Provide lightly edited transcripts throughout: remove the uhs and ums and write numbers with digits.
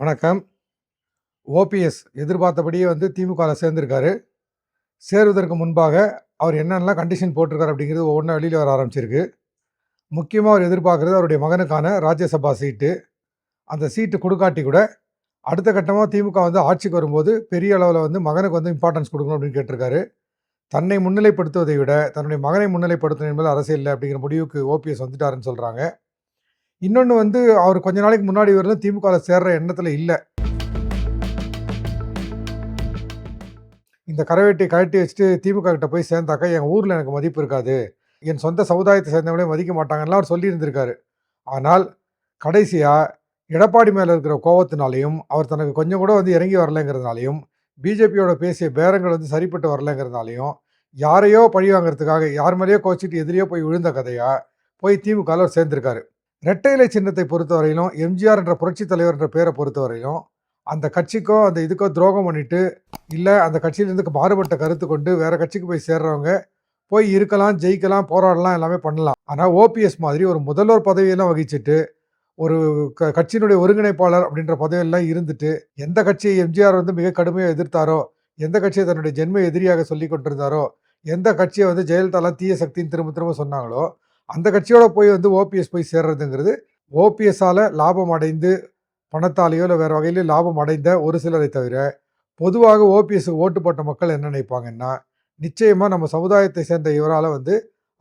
வணக்கம். ஓபிஎஸ் எதிர்பார்த்தபடியே திமுகவில் சேர்ந்திருக்காரு. சேருவதற்கு முன்பாக அவர் என்னென்னலாம் கண்டிஷன் போட்டிருக்காரு அப்படிங்கிறது ஒவ்வொன்றா வெளியில் வர ஆரம்பிச்சிருக்கு. முக்கியமாக அவர் எதிர்பார்க்குறது அவருடைய மகனுக்கான ராஜ்யசபா சீட்டு. அந்த சீட்டு கொடுக்காட்டி கூட அடுத்த கட்டமாக திமுக ஆட்சிக்கு வரும்போது பெரிய அளவில் மகனுக்கு இம்பார்ட்டன்ஸ் கொடுக்கணும் அப்படின்னு கேட்டிருக்காரு. தன்னை முன்னிலைப்படுத்துவதை விட தன்னுடைய மகனை முன்னிலைப்படுத்தணும் என்பது அரசியல் இல்லை அப்படிங்கிற முடிவுக்கு ஓபிஎஸ் வந்துட்டாருன்னு சொல்கிறாங்க. இன்னொன்று அவர் கொஞ்ச நாளைக்கு முன்னாடி வரலும் திமுகவில் சேர்ற எண்ணத்தில் இல்லை. இந்த கரவேட்டியை கழட்டி வச்சுட்டு திமுக கிட்ட போய் சேர்ந்தாக்கா என் ஊரில் எனக்கு மதிப்பு இருக்காது, என் சொந்த சமுதாயத்தை சேர்ந்தவங்களே மதிக்க மாட்டாங்கலாம் அவர் சொல்லியிருந்திருக்காரு. ஆனால் கடைசியாக எடப்பாடி மேலே இருக்கிற கோபத்தினாலையும் அவர் தனக்கு கொஞ்சம் கூட இறங்கி வரலைங்கிறதுனாலையும் பிஜேபியோட பேசிய பேரங்கள் சரிப்பட்டு வரலைங்கிறதுனாலையும் யாரையோ பழி வாங்கிறதுக்காக யார் மேலேயோ கோச்சிட்டு எதிரியோ போய் விழுந்த கதையாக போய் திமுகவில் அவர் சேர்ந்திருக்காரு. இரட்டை இலை சின்னத்தை பொறுத்தவரையிலும் எம்ஜிஆர் என்ற புரட்சி தலைவர் என்ற பேரை பொறுத்தவரையிலும் அந்த கட்சிக்கோ அந்த இதுக்கோ துரோகம் பண்ணிட்டு இல்லை அந்த கட்சியிலேருந்து மாறுபட்ட கருத்து கொண்டு வேறு கட்சிக்கு போய் சேர்றவங்க போய் இருக்கலாம், ஜெயிக்கலாம், போராடலாம், எல்லாமே பண்ணலாம். ஆனால் ஓபிஎஸ் மாதிரி ஒரு முதல்வர் பதவியெல்லாம் வகிச்சுட்டு ஒரு கட்சியினுடைய ஒருங்கிணைப்பாளர் அப்படின்ற பதவியெல்லாம் இருந்துட்டு எந்த கட்சியை எம்ஜிஆர் மிக கடுமையாக எதிர்த்தாரோ, எந்த கட்சியை தன்னுடைய ஜென்ம எதிரியாக சொல்லி கொண்டிருந்தாரோ, எந்த கட்சியை ஜெயலலிதாலாம் தீய சக்தின்னு திரும்ப திரும்ப சொன்னாங்களோ அந்த கட்சியோட போய் ஓபிஎஸ் போய் சேர்றதுங்கிறது ஓபிஎஸ்ஸால் லாபம் அடைந்து பணத்தாலேயோ இல்லை வேறு வகையிலேயே லாபம் அடைந்த ஒரு சிலரை தவிர பொதுவாக ஓபிஎஸ்க்கு ஓட்டு போட்ட மக்கள் என்ன நினைப்பாங்கன்னா, நிச்சயமாக நம்ம சமுதாயத்தை சேர்ந்த இவரால்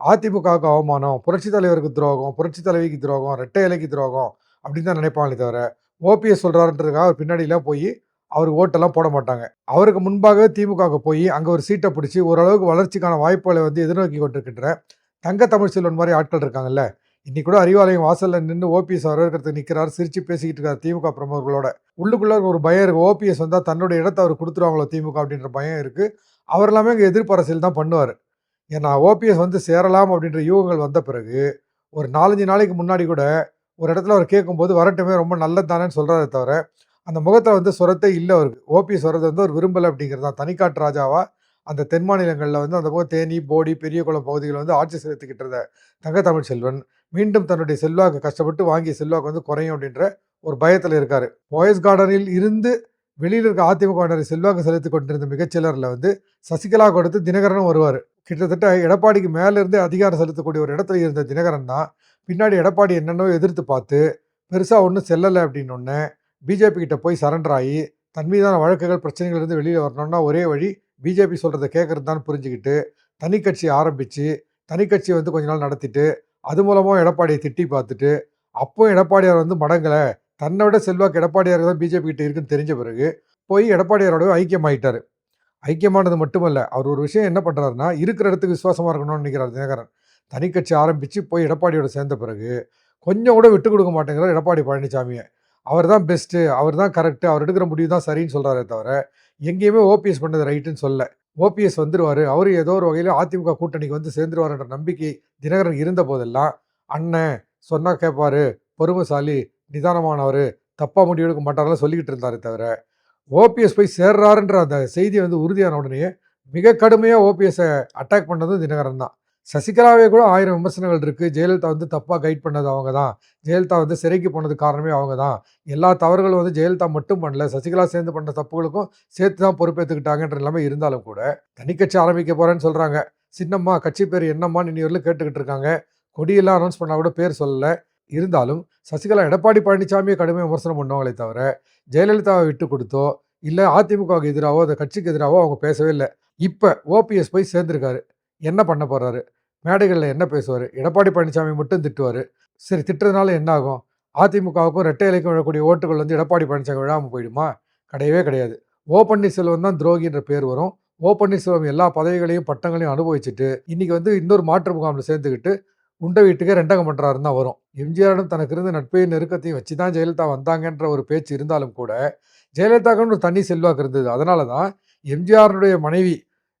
அதிமுகவுக்கு அவமானம், புரட்சி தலைவருக்கு துரோகம், புரட்சி தலைவிக்கு துரோகம், ரெட்டை இலைக்கு துரோகம் அப்படின்னு தான் நினைப்பாங்களே தவிர ஓபிஎஸ் சொல்கிறாருன்றதுக்காக அவர் பின்னாடிலாம் போய் அவர் ஓட்டெல்லாம் போட மாட்டாங்க. அவருக்கு முன்பாகவே திமுகவுக்கு போய் அங்கே ஒரு சீட்டை பிடிச்சி ஓரளவுக்கு வளர்ச்சிக்கான வாய்ப்புகளை எதிர்நோக்கி கொண்டிருக்கின்ற தங்க தமிழ்ச்செல்வன் மாதிரி ஆட்கள் இருக்காங்கல்ல. இன்னைக்கு கூட அறிவாலயம் வாசலில் நின்று ஓபிஎஸ் வரவேற்கிறதுக்கு நிற்கிறார், சிரிச்சு பேசிக்கிட்டு இருக்கார் திமுக பிரமுகர்களோட. உள்ளுக்குள்ள ஒரு பயம் இருக்குது, ஓபிஎஸ் தன்னுடைய இடத்தை அவர் கொடுத்துருவாங்களோ திமுக அப்படின்ற பயம் இருக்குது. அவர் எல்லாமே அங்கே எதிர்ப்பு அரசியல் தான் பண்ணுவார். ஏன்னா ஓபிஎஸ் சேரலாம் அப்படின்ற யூகங்கள் வந்த பிறகு ஒரு 4-5 நாளைக்கு முன்னாடி கூட ஒரு இடத்துல அவர் கேட்கும்போது வரட்டுமே ரொம்ப நல்லது தானேன்னு சொல்கிறாரே தவிர அந்த முகத்தை சுரத்தே இல்லை அவருக்கு. ஓபிஎஸ் வர்றது அவர் விரும்பலை அப்படிங்கிறது தான். தனிக்காட்டு ராஜாவா அந்த தென் மாநிலங்களில் அந்த பக்கம் தேனி, போடி, பெரியகுளம் பகுதிகளில் ஆட்சி செலுத்திக்கிட்டு இருந்த தங்க தமிழ்ச்செல்வன் மீண்டும் தன்னுடைய செல்வாக்கு கஷ்டப்பட்டு வாங்கிய செல்வாக்கு குறையும் அப்படின்ற ஒரு பயத்தில் இருக்கார். போயஸ் கார்டனில் இருந்து வெளியில் இருக்க அதிமுக செல்வாக்கு செலுத்தி கொண்டிருந்த மிகச்சிலரில் சசிகலா கொடுத்து தினகரனும் வருவார். கிட்டத்தட்ட எடப்பாடிக்கு மேலேருந்து அதிகாரம் செலுத்தக்கூடிய ஒரு இடத்துல இருந்த தினகரன் தான் பின்னாடி எடப்பாடி என்னென்னோ எதிர்த்து பார்த்து பெருசாக ஒன்றும் செல்லலை அப்படின்னு ஒன்று பிஜேபி கிட்ட போய் சரண்டர் ஆகி தன் மீதான வழக்குகள் பிரச்சனைகள் இருந்து வெளியில் வரணும்னா ஒரே வழி பிஜேபி சொல்கிறத கேட்குறது தான் புரிஞ்சுக்கிட்டு தனி கட்சி ஆரம்பித்து தனி கட்சி கொஞ்ச நாள் நடத்திட்டு அது மூலமாக எடப்பாடியை திட்டி பார்த்துட்டு அப்போ எடப்பாடியார் மடங்கலை, தன்னை விட செல்வாக்கு எடப்பாடியார் தான் பிஜேபி கிட்ட இருக்குன்னு தெரிஞ்ச பிறகு போய் எடப்பாடியாரோட ஐக்கியமாயிட்டார். ஐக்கியமானது மட்டுமல்ல, அவர் ஒரு விஷயம் என்ன பண்ணுறாருன்னா இருக்கிற இடத்துக்கு விசுவாசமாக இருக்கணும்னு நினைக்கிறார் தினகரன். தனி கட்சி ஆரம்பித்து போய் எடப்பாடியோட சேர்ந்த பிறகு கொஞ்சம் கூட விட்டு கொடுக்க மாட்டேங்கிறார் எடப்பாடி பழனிசாமியை. அவர் தான் பெஸ்ட்டு, அவர் தான் கரெக்டு, அவர் எடுக்கிற முடிவு தான் சரின்னு சொல்கிறாரே தவிர எங்கேயுமே ஓபிஎஸ் பண்ணது ரைட்டுன்னு சொல்ல. ஓபிஎஸ் வந்துடுவார், அவர் ஏதோ ஒரு வகையில் அதிமுக கூட்டணிக்கு சேர்ந்துருவார்ன்ற நம்பிக்கை தினகரன் இருந்த போதெல்லாம் அண்ணன் சொன்னால் கேட்பார், பொறுமைசாலி, நிதானமானவர், தப்பாக முடிவு எடுக்க மாட்டாரெல்லாம் சொல்லிக்கிட்டு இருந்தாரே தவிர ஓபிஎஸ் போய் சேர்றாருன்ற அந்த செய்தி உறுதியான உடனே மிக கடுமையாக ஓபிஎஸ்ஸை அட்டாக் பண்ணதும் தினகரன் தான். சசிகலாவே கூட 1000 விமர்சனங்கள் இருக்குது. ஜெயலலிதா தப்பாக கைட் பண்ணது அவங்க தான், ஜெயலலிதா சிறைக்கு போனது காரணமே அவங்க தான், எல்லா தவறுகளும் ஜெயலலிதா மட்டும் பண்ணல, சசிகலா சேர்ந்து பண்ண தப்புகளுக்கும் சேர்த்து தான் பொறுப்பேற்றுக்கிட்டாங்கன்ற எல்லாமே இருந்தாலும் கூட தனி கட்சி ஆரம்பிக்க போகிறேன்னு சொல்கிறாங்க. சின்னம்மா கட்சி பேர் என்னம்மான்னு இன்னொரு கேட்டுக்கிட்டு இருக்காங்க. கொடியெல்லாம் அனௌன்ஸ் பண்ணால் கூட பேர் சொல்லலை. இருந்தாலும் சசிகலா எடப்பாடி பழனிசாமியை கடுமையாக விமர்சனம் பண்ணுவாங்களே தவிர ஜெயலலிதாவை விட்டு கொடுத்தோ இல்லை அதிமுகவுக்கு எதிராகவோ அந்த கட்சிக்கு எதிராகவோ அவங்க பேசவே இல்லை. இப்போ ஓபிஎஸ் போய் சேர்ந்துருக்காரு, என்ன பண்ண போகிறாரு, மேடைகளில் என்ன பேசுவார், எடப்பாடி பழனிசாமி மட்டும் திட்டுவார். சரி, திட்டுறதுனால என்ன ஆகும்? அதிமுகவுக்கும் ரெட்டை இலைக்கும் விழக்கூடிய ஓட்டுகள் எடப்பாடி பழனிசாமி விழாமல் போயிடுமா? கிடையவே கிடையாது. ஓ பன்னீர்செல்வம் தான் துரோகின்ற பேர் வரும். ஓ பன்னீர்செல்வம் எல்லா பதவிகளையும் பட்டங்களையும் அனுபவிச்சுட்டு இன்னைக்கு இன்னொரு மாற்று முகாமில் சேர்ந்துக்கிட்டு உண்டை வீட்டுக்கே ரெண்டகம் பண்ணுறாருன்னு தான் வரும். எம்ஜிஆரிடம் தனக்கு இருந்த நட்பையும் நெருக்கத்தையும் வச்சு தான் ஜெயலலிதா வந்தாங்கன்ற ஒரு பேச்சு இருந்தாலும் கூட ஜெயலலிதாவுக்குன்னு ஒரு தனி செல்வாக்கு இருந்தது. அதனால தான் எம்ஜிஆருடைய மனைவி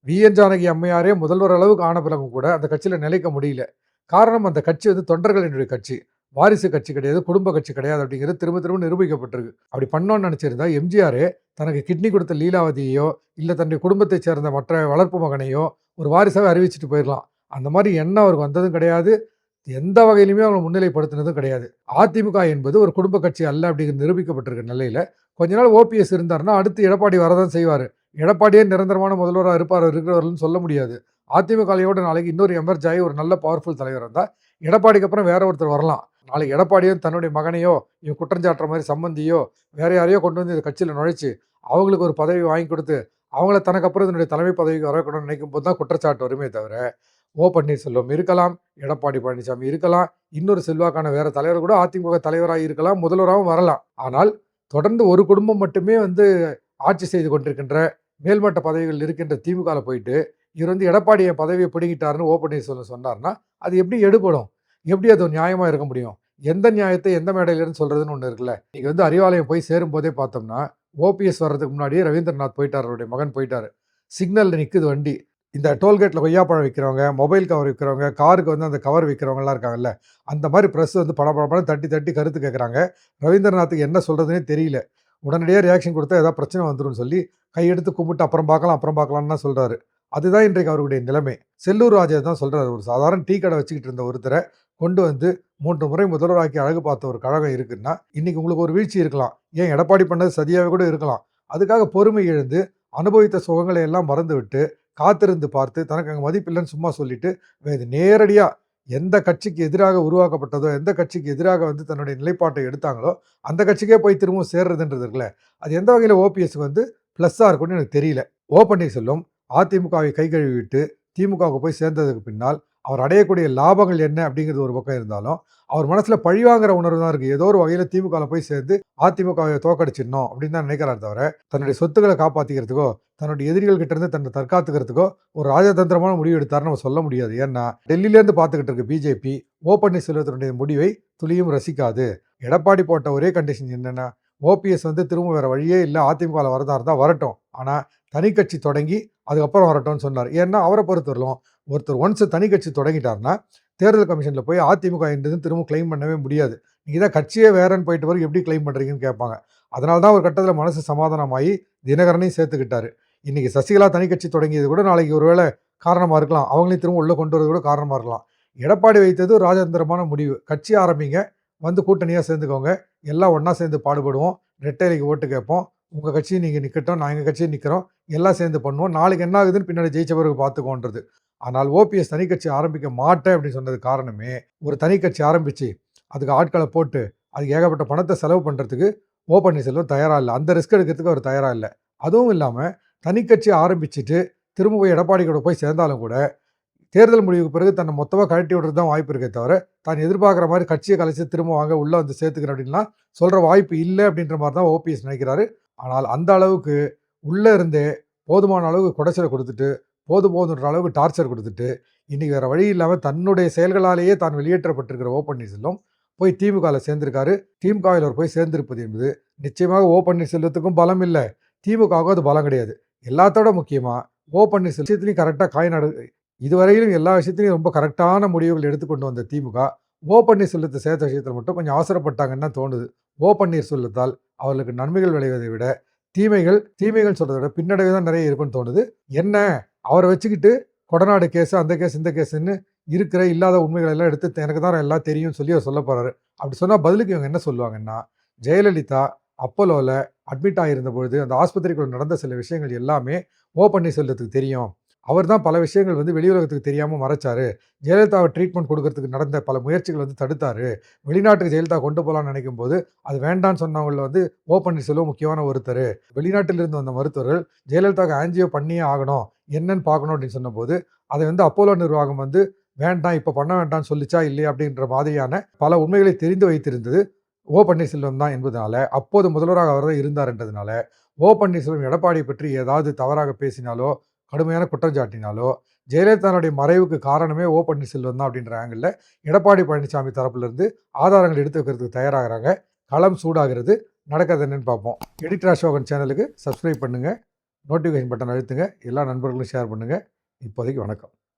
விஎன் ஜானகி அம்மையாரே முதல்வர் அளவுக்கு ஆன பிறகும் கூட அந்த கட்சியில் நிலைக்க முடியல. காரணம், அந்த கட்சி தொண்டர்களினுடைய கட்சி, வாரிசு கட்சி கிடையாது, குடும்ப கட்சி கிடையாது அப்படிங்கிறது திரும்ப திரும்ப நிரூபிக்கப்பட்டிருக்கு. அப்படி பண்ணோன்னு நினச்சிருந்தா எம்ஜிஆரே தனக்கு கிட்னி கொடுத்த லீலாவதியையோ இல்லை தன்னுடைய குடும்பத்தை சேர்ந்த மற்ற வளர்ப்பு மகனையோ ஒரு வாரிசாக அறிவிச்சிட்டு போயிடலாம். அந்த மாதிரி எண்ணம் அவருக்கு வந்ததும் கிடையாது, எந்த வகையிலுமே அவங்களை முன்னிலைப்படுத்தினதும் கிடையாது. அதிமுக என்பது ஒரு குடும்ப கட்சி அல்ல அப்படிங்கிறது நிரூபிக்கப்பட்டிருக்க நிலையில் கொஞ்ச நாள் ஓபிஎஸ் இருந்தாருன்னா, அடுத்து எடப்பாடி வரதான் செய்வாரு. எடப்பாடியே நிரந்தரமான முதல்வரா இருப்பார் இருக்கிறவர்ன்னு சொல்ல முடியாது. அதிமுகவோட நாளைக்கு இன்னொரு எமர்ஜ் ஆயி ஒரு நல்ல பவர்ஃபுல் தலைவர் வந்தா, எடப்பாடிக்கு அப்புறம் வேற ஒருத்தர் வரலாம். நாளைக்கு எடப்பாடியும் தன்னுடைய மகனையோ, இவன் குற்றம் சாட்டுற மாரி சம்பந்தியோ, வேற யாரையோ கொண்டு வந்து இந்த கட்சியில நுழைச்சு, அவங்களுக்கு ஒரு பதவி வாங்கி குடுத்து, அவங்கள தனக்கு அப்புறம் இதனுடைய தலைமை பதவிக்கு வர வைக்கணும்னு நினைக்கும்போது தான் குற்றச்சாட்டு வருமே தவிர, பன்னீர்செல்வம் இருக்கலாம், எடப்பாடி பழனிசாமி இருக்கலாம், இன்னொரு செல்வாக்கான வேற தலைவர் கூட அதிமுக தலைவராக இருக்கலாம், முதல்வராகவும் வரலாம். ஆனால் தொடர்ந்து ஒரு குடும்பம் மட்டுமே வந்து ஆட்சி செய்து கொண்டிருக்கின்ற மேல்மட்ட பதவிகள் இருக்கின்ற திமுகல போயிட்டு, இவர் வந்து எடப்பாடி என் பதவிய பிடுங்கிட்டாருன்னு பன்னீர்செல்வம் சொன்னார்ன்னா, அது எப்படி எடுபடும்? எப்படி அது ஒரு நியாயமா இருக்க முடியும்? எந்த நியாயத்தை எந்த மேடையிலருந்து சொல்றதுன்னு ஒண்ணு இருக்குல்ல. இன்னைக்கு வந்து அறிவாலயம் போய் சேரும்போதே பார்த்தோம்னா, ஓபிஎஸ் வர்றதுக்கு முன்னாடியே ரவீந்திரநாத் போயிட்டாரு. அவருடைய மகன் போயிட்டாரு. சிக்னல்ல நிக்குது வண்டி. இந்த டோல்கேட்ல கொய்யாப்பழம் விக்கிறவங்க, மொபைல் கவர் விக்கிறவங்க, காருக்கு வந்து அந்த கவர் விக்கிறவங்கலாம் இருக்காங்கல்ல, அந்த மாரி பிரஸ் வந்து படபடன்னு தட்டி தட்டி கருத்து கேட்குறாங்க. ரவீந்திரநாத்துக்கு என்ன சொல்றதுன்னே தெரியல. உடனடியா ரியாக்ஷன் குடுத்தா ஏதாவது பிரச்சனை வந்துரும்னு சொல்லி, கையெடுத்து கும்பிட்டு அப்புறம் பார்க்கலாம், அப்புறம் பார்க்கலாம்னு தான் சொல்றாரு. அதுதான் இன்றைக்கு அவருடைய நிலைமை. செல்லூர் ராஜு தான் சொல்றாரு. ஒரு சாதாரண டீ கடை வச்சுக்கிட்டு இருந்த ஒருத்தர கொண்டு வந்து 3 முறை முதல்வராக்கி அழகு பார்த்த ஒரு கழகம் இருக்குன்னா, இன்னைக்கு உங்களுக்கு ஒரு வீழ்ச்சி இருக்கலாம். ஏன் எடப்பாடி பண்ணது சரியாவே கூட இருக்கலாம். அதுக்காக பொறுமை இழந்து, அனுபவித்த சுகங்களை எல்லாம் மறந்துவிட்டு, காத்திருந்து பார்த்து, தனக்கு அங்க மதிப்பில்லன்னு சும்மா சொல்லிட்டு, இது நேரடியா எந்த கட்சிக்கு எதிராக உருவாக்கப்பட்டதோ, எந்த கட்சிக்கு எதிராக வந்து தன்னுடைய நிலைப்பாட்டை எடுத்தாங்களோ, அந்த கட்சிக்கே போய் திரும்பவும் சேர்றதுன்றது இருக்குல்ல, அது எந்த வகையில ஓபிஎஸ்க்கு வந்து ப்ளஸ்ஸா இருக்கும்னு எனக்கு தெரியல. பன்னீர்செல்வம் அதிமுகவை கை கழுவி விட்டு, திமுகவுக்கு போய் சேர்ந்ததுக்கு பின்னால், அவர் அடையக்கூடிய லாபங்கள் என்ன அப்படிங்கிறது ஒரு பக்கம் இருந்தாலும், அவர் மனசுல பழிவாங்குற உணர்வு தான் இருக்கு. ஏதோ ஒரு வகையில திமுகல போய் சேர்ந்து அதிமுகவை தோற்கடிச்சிடணும் அப்படின்னு தான் நினைக்கிறார் தவிர, தன்னுடைய சொத்துக்கள காப்பாத்திக்கிறதுக்கோ, தன்னுடைய எதிரிகள் கிட்ட இருந்து தன்னை தற்காத்துக்கிறதுக்கோ, ஒரு ராஜதந்திரமான முடிவு எடுத்தாருன்னு நம்ம சொல்ல முடியாது. ஏன்னா, டெல்லியிலேருந்து பார்த்துக்கிட்டு இருக்க பிஜேபி, பன்னீர்செல்வத்தினுடைய முடிவை துளியும் ரசிக்காது. எடப்பாடி போட்ட ஒரே கண்டிஷன் என்னன்னா, ஓபிஎஸ் வந்து திரும்ப வேற வழியே இல்ல. அதிமுகல வரதா இருந்தா வரட்டும். ஆனா, தனி கட்சி தொடங்கி அதுக்கப்புறம் வரட்டும்னு சொன்னார். ஏன்னா, அவர பொறுத்தவரையிலும் ஒருத்தர் ஒன்ஸ் தனி கட்சி தொடங்கிட்டாருன்னா, தேர்தல் கமிஷன்ல போய் அதிமுக என்றதுன்னு திரும்ப கிளைம் பண்ணவே முடியாது. நீங்க தான் கட்சியே வேறன்னு போயிட்டு வரைக்கும் எப்படி கிளைம் பண்றீங்கன்னு கேட்பாங்க. அதனால தான் ஒரு கட்டத்தில மனசு சமாதானமாயி தினகரனையும் சேர்த்துக்கிட்டாரு. இன்னைக்கு சசிகலா தனி கட்சி தொடங்கியது கூட நாளைக்கு ஒரு வேளை காரணமா இருக்கலாம். அவங்களையும் திரும்ப உள்ள கொண்டு வரது கூட காரணமா இருக்கலாம். எடப்பாடி வைத்தது ராஜதந்திரமான முடிவு. கட்சி ஆரம்பிங்க, வந்து கூட்டணியா சேர்ந்துக்கோங்க. எல்லாம் ஒண்ணா சேர்ந்து பாடுபடுவோம். ரெட்டை இலைக்கு ஓட்டு கேட்போம். உங்க கட்சி நீங்க நிக்கட்டும். நான் எங்க கட்சிய நிக்கிறோம். எல்லாம் சேர்ந்து பண்ணுவோம். நாளைக்கு என்ன ஆகுதுன்னு பின்னாடி ஜெயிச்ச பிறகு பார்த்துக்குவோன்றது. ஆனால் ஓபிஎஸ் தனி கட்சி ஆரம்பிக்க மாட்டேன் அப்படின்னு சொன்னது காரணமே, ஒரு தனி கட்சி ஆரம்பிச்சு, அதுக்கு ஆட்கள போட்டு, அதுக்கு ஏகப்பட்ட பணத்த செலவு பண்றதுக்கு பன்னீர்செல்வம் தயாரா இல்ல. அந்த ரிஸ்க் எடுக்கிறதுக்கு அவர் தயாரா இல்ல. அதுவும் இல்லாம, தனி கட்சி ஆரம்பிச்சுட்டு, திரும்ப போய் எடப்பாடி கூட போய் சேர்ந்தாலும் கூட, தேர்தல் முடிவுக்கு பிறகு தன்னை மொத்தமா கழட்டி விடுறது தான் வாய்ப்பு இருக்கே தவிர, தான் எதிர்பார்க்குற மாரி கட்சிய கலைச்சு திரும்ப வாங்க, உள்ள வந்து சேர்த்துக்கிறேன் அப்படின்லாம் சொல்ற வாய்ப்பு இல்ல அப்படின்ற மாரி தான் ஓபிஎஸ் நினைக்கிறாரு. ஆனால் அந்த அளவுக்கு உள்ள இருந்தே போதுமான அளவுக்கு குடைச்சல குடுத்துட்டு, போதுன்ற அளவுக்கு டார்ச்சர் குடுத்துட்டு, இன்னைக்கு வேற வழி இல்லாம தன்னுடைய செயல்களாலேயே தான் வெளியேற்றப்பட்டிருக்கிற பன்னீர்செல்வம் போய் திமுகல சேர்ந்திருக்காரு. திமுகவில் அவர் போய் சேர்ந்திருப்பது என்பது நிச்சயமாக பன்னீர்செல்வத்துக்கும் பலம் இல்ல. திமுகவுக்கும் அது பலம் கிடையாது. எல்லாத்தோட முக்கியமா பன்னீர்செல்வம் விஷயத்திலயும் கரெக்ட்டா காய் நடு இதுவரையிலும் எல்லா விஷயத்திலயும் ரொம்ப கரெக்ட்டான முடிவுகள் எடுத்துக்கொண்டு வந்த திமுக, பன்னீர்செல்வத்த சேர்த்த விஷயத்துல மட்டும் கொஞ்சம் அவசரப்பட்டாங்கன்னு தான் தோணுது. பன்னீர்செல்வத்தால் அவர்களுக்கு நன்மைகள் விளைவதை விட, தீமைகள் சொல்றத விட பின்னடைவு தான் நெறைய இருக்குன்னு தோணுது. என்ன அவர வச்சுக்கிட்டு கொடநாடு கேஸ், அந்த கேஸ், இந்த கேஸ்ன்னு இருக்கிற இல்லாத உண்மைகள் எல்லாம் எடுத்து எனக்கு தான் எல்லாம் தெரியும்னு சொல்லி அவர் சொல்லப் போறாரு. அப்படி சொன்னா பதிலுக்கு இவங்க என்ன சொல்லுவாங்கன்னா, ஜெயலலிதா அப்போலோல அட்மிட் ஆகியிருந்த பொழுது, அந்த ஆஸ்பத்திரிக்குள்ள நடந்த சில விஷயங்கள் எல்லாமே பன்னீர்செல்வத்துக்கு தெரியும். அவர் தான் பல விஷயங்கள் வந்து வெளி உலகத்துக்கு தெரியாம மறைச்சாரு. ஜெயலலிதாவ ட்ரீட்மெண்ட் குடுக்கறதுக்கு நடந்த பல முயற்சிகள் வந்து தடுத்தாரு. வெளிநாட்டுக்கு ஜெயலலிதா கொண்டு போலான்னு நினைக்கும்போது, அது வேண்டான்னு சொன்னவங்கள்ல வந்து பன்னீர்செல்வம் முக்கியமான ஒருத்தரு. வெளிநாட்டிலிருந்து வந்த மருத்துவர்கள் ஜெயலலிதாவுக்கு ஆஞ்சியோ பண்ணியே ஆகணும். என்னன்னு பார்க்கணும் அப்படின்னு சொன்னபோது, அதை வந்து அப்போலோ நிர்வாகம் வந்து வேண்டாம், இப்ப பண்ண வேண்டாம்னு சொல்லிச்சா இல்லையா அப்படின்ற மாதிரியான பல உண்மைகளை தெரிந்து வைத்திருந்தது பன்னீர்செல்வம் தான் என்பதனால, அப்போது முதல்வராக அவர் தான் இருந்தார் என்றதுனால, பன்னீர்செல்வம் எடப்பாடியை பற்றி ஏதாவது தவறாக பேசினாலோ, கடுமையான குற்றம் சாட்டினாலோ, ஜெயலலிதாவுடைய மறைவுக்கு காரணமே பன்னீர்செல்வம் தான் அப்படின்ற ஆங்கிள்ல எடப்பாடி பழனிசாமி தரப்பிலிருந்து ஆதாரங்கள் எடுத்து வைக்கிறதுக்கு தயாராகுறாங்க. களம் சூடாகிறது. நடக்கிறது என்னன்னு பார்ப்போம். எடிட்டர் அசோகன் சேனலுக்கு சப்ஸ்கிரைப் பண்ணுங்க. நோட்டிஃபிகேஷன் பட்டன் அழுத்துங்க. எல்லா நண்பர்களும் ஷேர் பண்ணுங்க. இப்போதைக்கு வணக்கம்.